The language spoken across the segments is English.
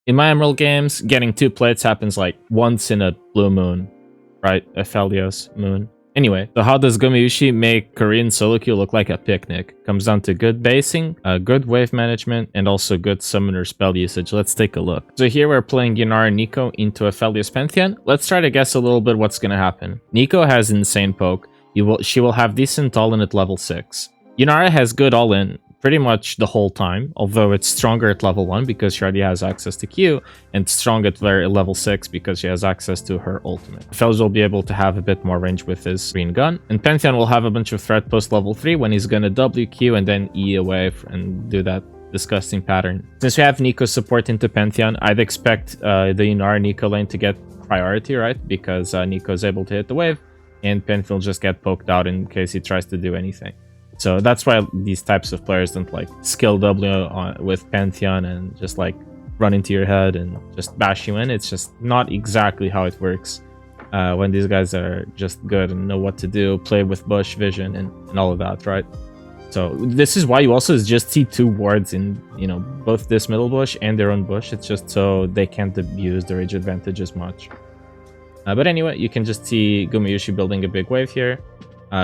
In my Emerald games, getting 2 plates happens like once in a blue moon, right? Aphelios moon. Anyway, so how does Gumayusi make Korean solo queue look like a picnic? Comes down to good basing, good wave management, and also good summoner spell usage. Let's take a look. So here we're playing Yunara Nico into Aphelios Pantheon. Let's try to guess a little bit what's going to happen. Nico has insane poke. She will have decent all-in at level 6. Yunara has good all-in pretty much the whole time, although it's stronger at level 1 because she already has access to Q, and strong at level 6 because she has access to her ultimate. Peyz will be able to have a bit more range with his green gun, and Pantheon will have a bunch of threat post level 3 when he's gonna WQ and then E away and do that disgusting pattern. Since we have Nico support into Pantheon, I'd expect the Yunara Nico lane to get priority, right? Because Nico is able to hit the wave, and Pantheon will just get poked out in case he tries to do anything. So that's why these types of players don't like skill W with Pantheon and just like run into your head and just bash you in. It's just not exactly how it works when these guys are just good and know what to do, play with bush vision and all of that, right? So this is why you also just see 2 wards in, you know, both this middle bush and their own bush. It's just so they can't abuse the rage advantage as much. But anyway, you can just see Gumayusi building a big wave here.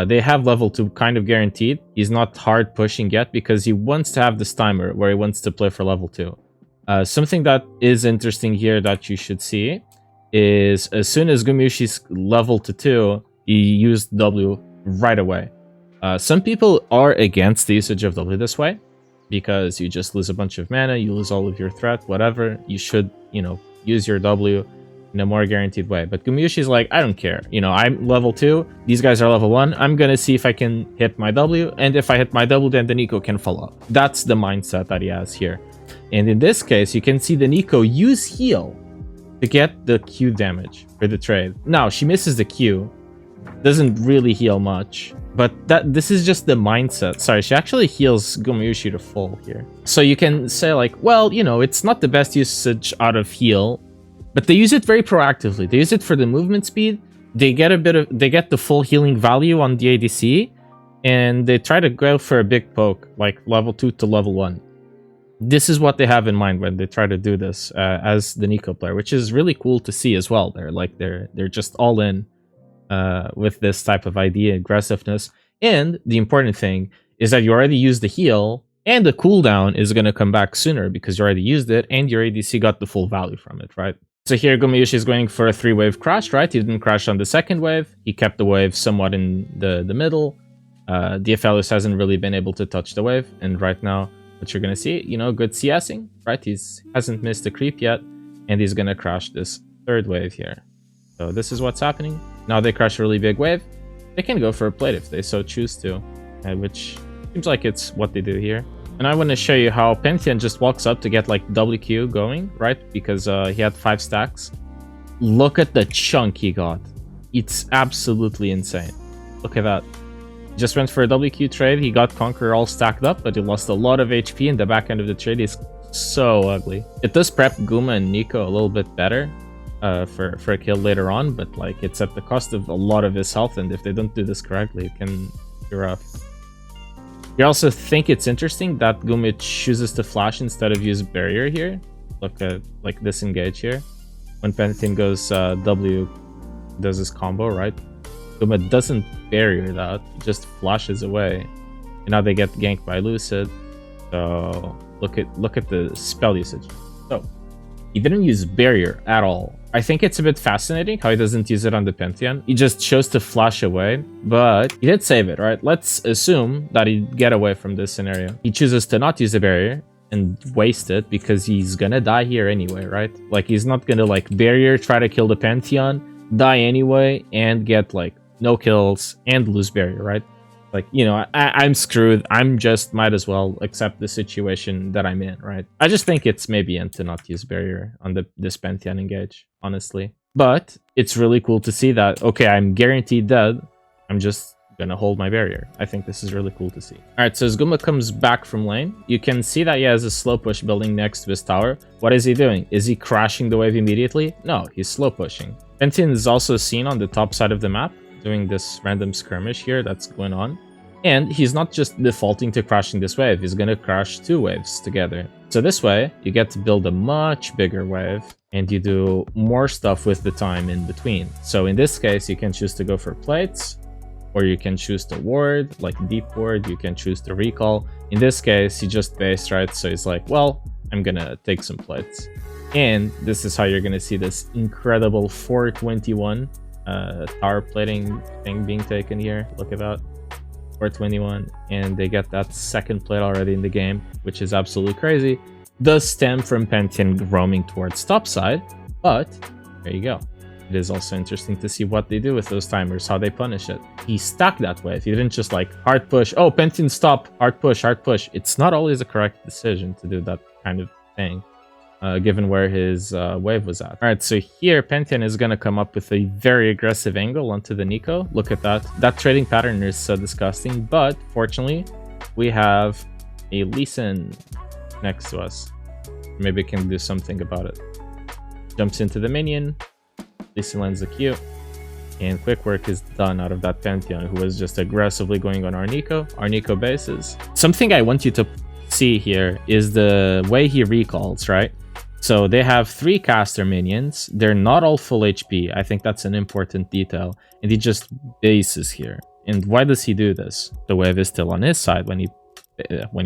They have level 2 kind of guaranteed. He's not hard pushing yet because he wants to have this timer where he wants to play for level 2. Something that is interesting here that you should see is as soon as Gumayusi's level to 2, he used W right away. Some people are against the usage of W this way because you just lose a bunch of mana, you lose all of your threat, whatever. You should, you know, use your W in a more guaranteed way. But Gumayusi's like, I don't care. You know, I'm level 2. These guys are level 1. I'm going to see if I can hit my W. And if I hit my W, then the Nico can follow up. That's the mindset that he has here. And in this case, you can see the Nico use heal to get the Q damage for the trade. Now, she misses the Q. Doesn't really heal much. But this is just the mindset. Sorry, she actually heals Gumayusi to full here. So you can say like, well, you know, it's not the best usage out of heal, but they use it very proactively. They use it for the movement speed. They get the full healing value on the ADC, and they try to go for a big poke, like level 2 to level 1. This is what they have in mind when they try to do this as the Nico player, which is really cool to see as well. They're just all in with this type of idea, aggressiveness. And the important thing is that you already used the heal, and the cooldown is going to come back sooner because you already used it, and your ADC got the full value from it, right? So here Gumayusi is going for a 3-wave crash, right? He didn't crash on the second wave. He kept the wave somewhat in the middle. The Aphelios hasn't really been able to touch the wave. And right now, what you're going to see, you know, good CSing, right? He hasn't missed the creep yet. And he's going to crash this 3rd wave here. So this is what's happening. Now they crash a really big wave. They can go for a plate if they so choose to, which seems like it's what they do here. And I want to show you how Pantheon just walks up to get like WQ going, right? Because he had 5 stacks. Look at the chunk he got. It's absolutely insane. Look at that. He just went for a WQ trade. He got Conqueror all stacked up, but he lost a lot of HP in the back end of the trade. He's so ugly. It does prep Guma and Nico a little bit better for a kill later on, but like it's at the cost of a lot of his health, and if they don't do this correctly, it can be rough. You also think it's interesting that Guma chooses to flash instead of use barrier here. Look at like disengage here. When Pantheon goes W, does this combo, right? Guma doesn't barrier that, just flashes away. And now they get ganked by Lucid. So look at the spell usage. So he didn't use barrier at all. I think it's a bit fascinating how he doesn't use it on the Pantheon. He just chose to flash away, but he did save it, right? Let's assume that he'd get away from this scenario. He chooses to not use a barrier and waste it because he's gonna die here anyway, right? Like he's not gonna like barrier, try to kill the Pantheon, die anyway, and get like no kills and lose barrier, right? Like, you know, I'm screwed. I'm just might as well accept the situation that I'm in, right? I just think it's maybe in to not use barrier on this Pantheon engage, honestly. But it's really cool to see that, okay, I'm guaranteed dead. I'm just gonna hold my barrier. I think this is really cool to see. All right, so as Guma comes back from lane, you can see that he has a slow push building next to his tower. What is he doing? Is he crashing the wave immediately? No, he's slow pushing. Pantheon is also seen on the top side of the map, doing this random skirmish here that's going on. And he's not just defaulting to crashing this wave, he's gonna crash 2 waves together. So this way, you get to build a much bigger wave, and you do more stuff with the time in between. So in this case, you can choose to go for plates, or you can choose to ward, like deep ward, you can choose to recall. In this case, he just based, right? So he's like, well, I'm gonna take some plates. And this is how you're gonna see this incredible 421 tower plating thing being taken here. Look at that. 421, and they get that second plate already in the game, which is absolutely crazy. Does stem from Pantheon roaming towards topside, but there you go. It is also interesting to see what they do with those timers, how they punish it. He stacked that wave. He didn't just like hard push, oh, Pantheon stop, hard push, hard push. It's not always a correct decision to do that kind of thing, given where his wave was at. All right, so here Pantheon is going to come up with a very aggressive angle onto the Nico. Look at that. That trading pattern is so disgusting, but fortunately, we have a Lee Sin next to us. Maybe we can do something about it. Jumps into the minion. Lee Sin lands the Q. And quick work is done out of that Pantheon, who was just aggressively going on our Nico. Our Nico bases. Something I want you to see here is the way he recalls, right? So they have 3 caster minions. They're not all full HP. I think that's an important detail. And he just bases here. And why does he do this? The wave is still on his side when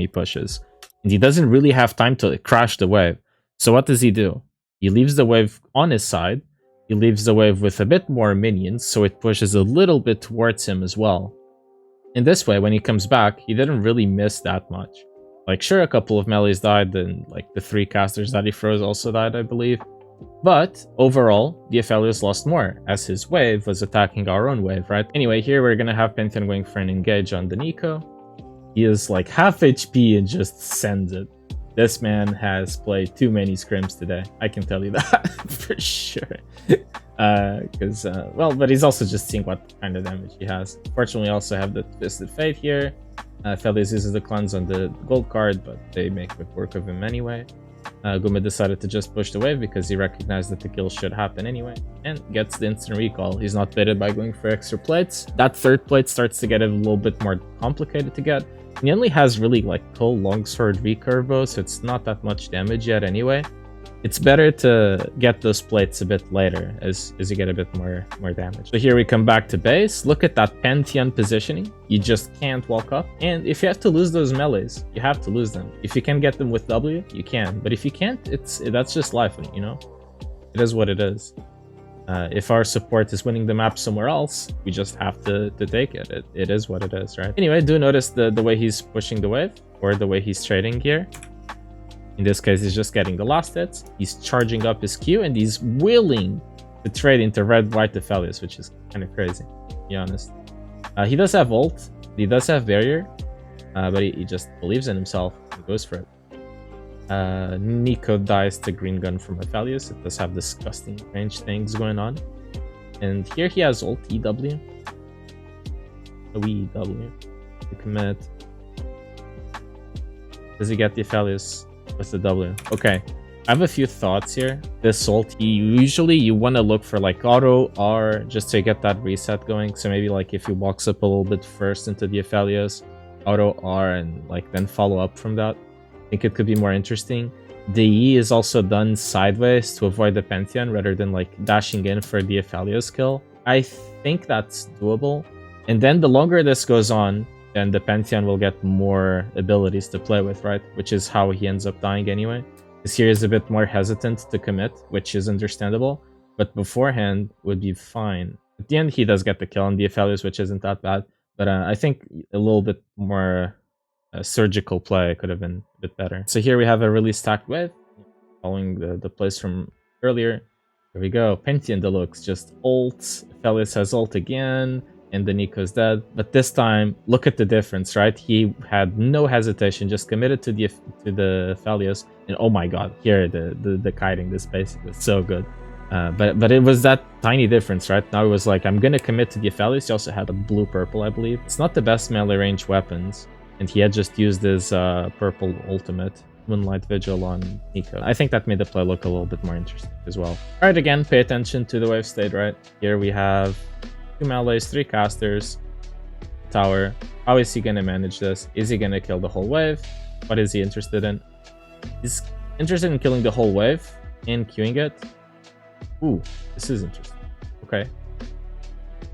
he pushes. And he doesn't really have time to crash the wave. So what does he do? He leaves the wave on his side. He leaves the wave with a bit more minions, so it pushes a little bit towards him as well. In this way, when he comes back, he didn't really miss that much. Like, sure, a couple of melees died, and like the 3 casters that he froze also died, I believe. But overall, the Aphelios lost more, as his wave was attacking our own wave, right? Anyway, here we're gonna have Pantheon going for an engage on the Nico. He is like half HP and just sends it. This man has played too many scrims today. I can tell you that for sure. Well, but he's also just seeing what kind of damage he has. Fortunately, I also have the Twisted Fate here. Aphelios uses the cleanse on the gold card, but they make quick work of him anyway. Guma decided to just push the wave because he recognized that the kill should happen anyway, and gets the instant recall. He's not baited by going for extra plates. That 3rd plate starts to get a little bit more complicated to get. He only has really like tall longsword recurve bow, so it's not that much damage yet anyway. It's better to get those plates a bit later as you get a bit more damage. So here we come back to base. Look at that Pantheon positioning. You just can't walk up. And if you have to lose those melees, you have to lose them. If you can get them with W, you can. But if you can't, that's just life, you know? It is what it is. If our support is winning the map somewhere else, we just have to take it. It is what it is, right? Anyway, do notice the way he's pushing the wave, or the way he's trading here. In this case, he's just getting the last hits. He's charging up his Q, and he's willing to trade into red-white Aphelios, which is kind of crazy, to be honest. He does have ult. He does have barrier, but he just believes in himself and goes for it. Nico dies to green gun from Aphelios. It does have disgusting range things going on. And here he has ult EW. EW. To commit. Does he get the Aphelios with the W? Okay. I have a few thoughts here. This ult, usually you want to look for like auto R just to get that reset going. So maybe like if he walks up a little bit first into the Aphelios, auto R, and like then follow up from that. I think it could be more interesting. The E is also done sideways to avoid the Pantheon rather than like dashing in for the Aphelios kill. I think that's doable. And then the longer this goes on, then the Pantheon will get more abilities to play with, right? Which is how he ends up dying anyway. Because here is a bit more hesitant to commit, which is understandable. But beforehand would be fine. At the end, he does get the kill on the Aphelios, which isn't that bad. But I think a little bit more surgical play could have been a bit better. So here we have a really stacked wave, following the plays from earlier. Here we go, Pantheon Deluxe, just ult. Aphelios has ult again, and the Nico's dead. But this time, look at the difference, right? He had no hesitation, just committed to the Aphelios, and oh my god, here the kiting, this basic is so good. But it was that tiny difference, right? Now it was like, I'm gonna commit to the Aphelios. He also had a blue-purple, I believe. It's not the best melee range weapons. And he had just used his purple ultimate, Moonlight Vigil, on Nico. I think that made the play look a little bit more interesting as well. Alright, again, pay attention to the wave state, right? Here we have 2 melees, 3 casters. tower. How is he going to manage this? Is he going to kill the whole wave? What is he interested in? He's interested in killing the whole wave and queuing it. Ooh, this is interesting. Okay.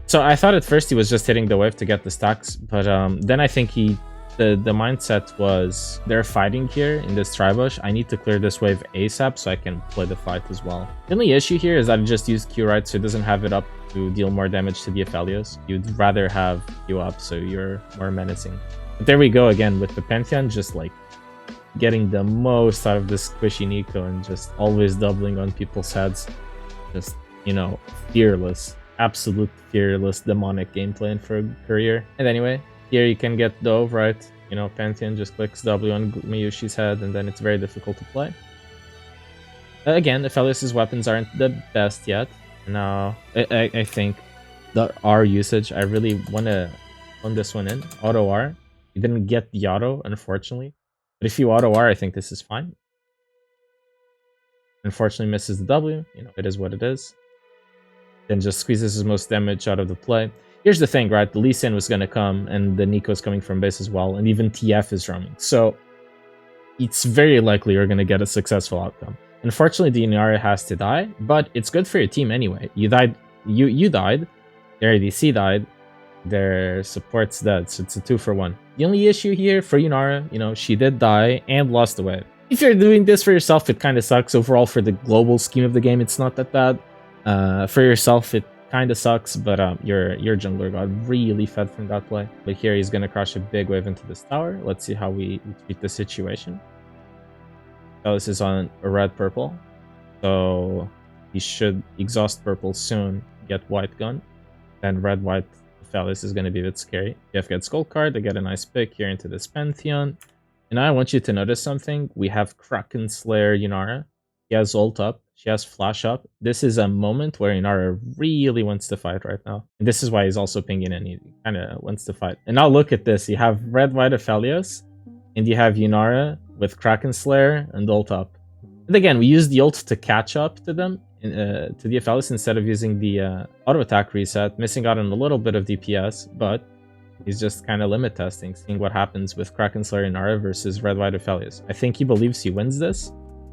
So I thought at first he was just hitting the wave to get the stacks, but then I think the mindset was they're fighting here in this tribush. I need to clear this wave ASAP so I can play the fight as well. The only issue here is that I just used Q right, so it doesn't have it up to deal more damage to the Aphelios. You'd rather have Q up so you're more menacing. But there we go again with the Pantheon, just like getting the most out of this squishy Nico and just always doubling on people's heads. Just, you know, fearless. Absolute fearless demonic gameplay for a career. And anyway, here you can get Dove, right? You know, Pantheon just clicks W on Gumayusi's head and then it's very difficult to play. Again, Aphelios' weapons aren't the best yet. Now, I think the R usage, I really want to run this one in. Auto R. You didn't get the auto, unfortunately. But if you auto R, I think this is fine. Unfortunately misses the W. You know, it is what it is. Then just squeezes his most damage out of the play. Here's the thing, right? The Lee Sin was going to come, and the Nico's coming from base as well, and even TF is roaming. So it's very likely you're going to get a successful outcome. Unfortunately, the Yunara has to die, but it's good for your team anyway. You died, you died, their ADC died, their support's dead, so it's a 2-for-1. The only issue here for Yunara, you know, she did die and lost the wave. If you're doing this for yourself, it kind of sucks. Overall, for the global scheme of the game, it's not that bad. For yourself, it kind of sucks, but your jungler got really fed from that play. But here he's going to crush a big wave into this tower. Let's see how we treat the situation. So this is on a red-purple. So he should exhaust purple soon, get white gun. Then red-white Aphelios is going to be a bit scary. TF gets gold card, they get a nice pick here into this Pantheon. And I want you to notice something. We have Kraken Slayer Yunara. She has ult up. She has flash up. This is a moment where Yunara really wants to fight right now. And this is why he's also pinging in. He kind of wants to fight. And now look at this. You have red-white Aphelios. And you have Yunara with Kraken Slayer and ult up. And again, we use the ult to catch up to them, to the Aphelios, instead of using the auto attack reset, missing out on a little bit of DPS, but he's just kind of limit testing, seeing what happens with Kraken Slayer Yunara versus red-white Aphelios. I think he believes he wins this,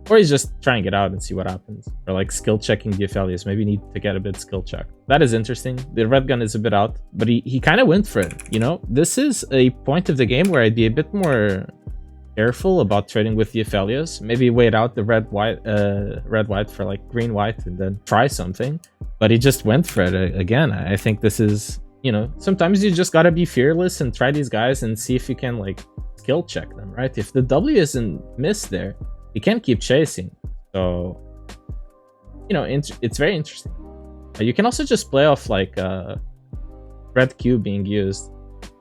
or he's just trying it out and see what happens. Or like skill checking the Aphelios. Maybe need to get a bit skill check. That is interesting. The red gun is a bit out, but he kind of went for it, you know? This is a point of the game where I'd be a bit more careful about trading with the Aphelios. Maybe wait out the red-white for like green-white and then try something. But he just went for it again. I think this is, you know, sometimes you just gotta be fearless and try these guys and see if you can like skill check them, right? If the W isn't missed there, you can't keep chasing. So, you know, it's very interesting. You can also just play off like red Q being used,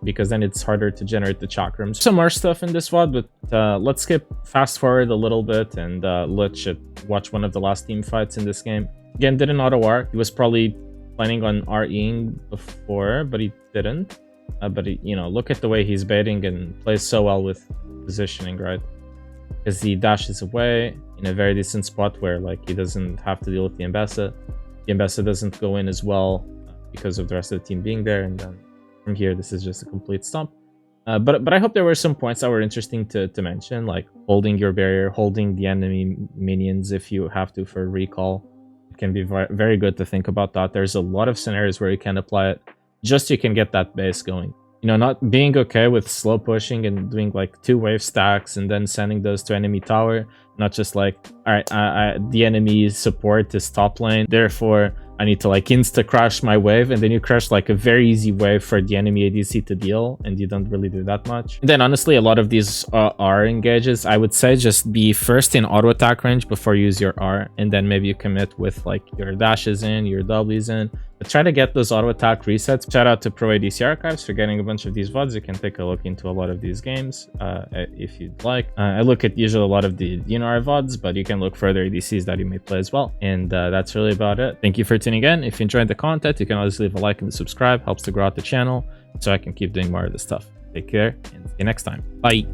because then it's harder to generate the chakrams. Some more stuff in this VOD, but let's skip fast forward a little bit and let's watch one of the last team fights in this game. Again, didn't auto R. He was probably planning on REing before, but he didn't. But he, you know, look at the way he's baiting and plays so well with positioning, right? Because he dashes away in a very decent spot where like he doesn't have to deal with the Mbessa. The Mbessa doesn't go in as well because of the rest of the team being there, and then from here this is just a complete stomp. But I hope there were some points that were interesting to mention, like holding your barrier, holding the enemy minions if you have to for recall. It can be very good to think about that. There's a lot of scenarios where you can apply it, just so you can get that base going. You know, not being okay with slow pushing and doing like 2 wave stacks and then sending those to enemy tower. Not just like, all right, the enemy support is top lane, therefore I need to like insta crash my wave, and then you crash like a very easy wave for the enemy ADC to deal, and you don't really do that much. And then honestly, a lot of these R engages, I would say just be first in auto attack range before you use your R, and then maybe you commit with like your dashes in, your W's in. But try to get those auto attack resets. Shout out to Pro ADC Archives for getting a bunch of these VODs. You can take a look into a lot of these games if you'd like. I look at usually a lot of the Yunara VODs, but you can look for other ADCs that you may play as well. And that's really about it. Thank you for tuning in. If you enjoyed the content, you can always leave a like and subscribe. Helps to grow out the channel so I can keep doing more of this stuff. Take care and see you next time. Bye.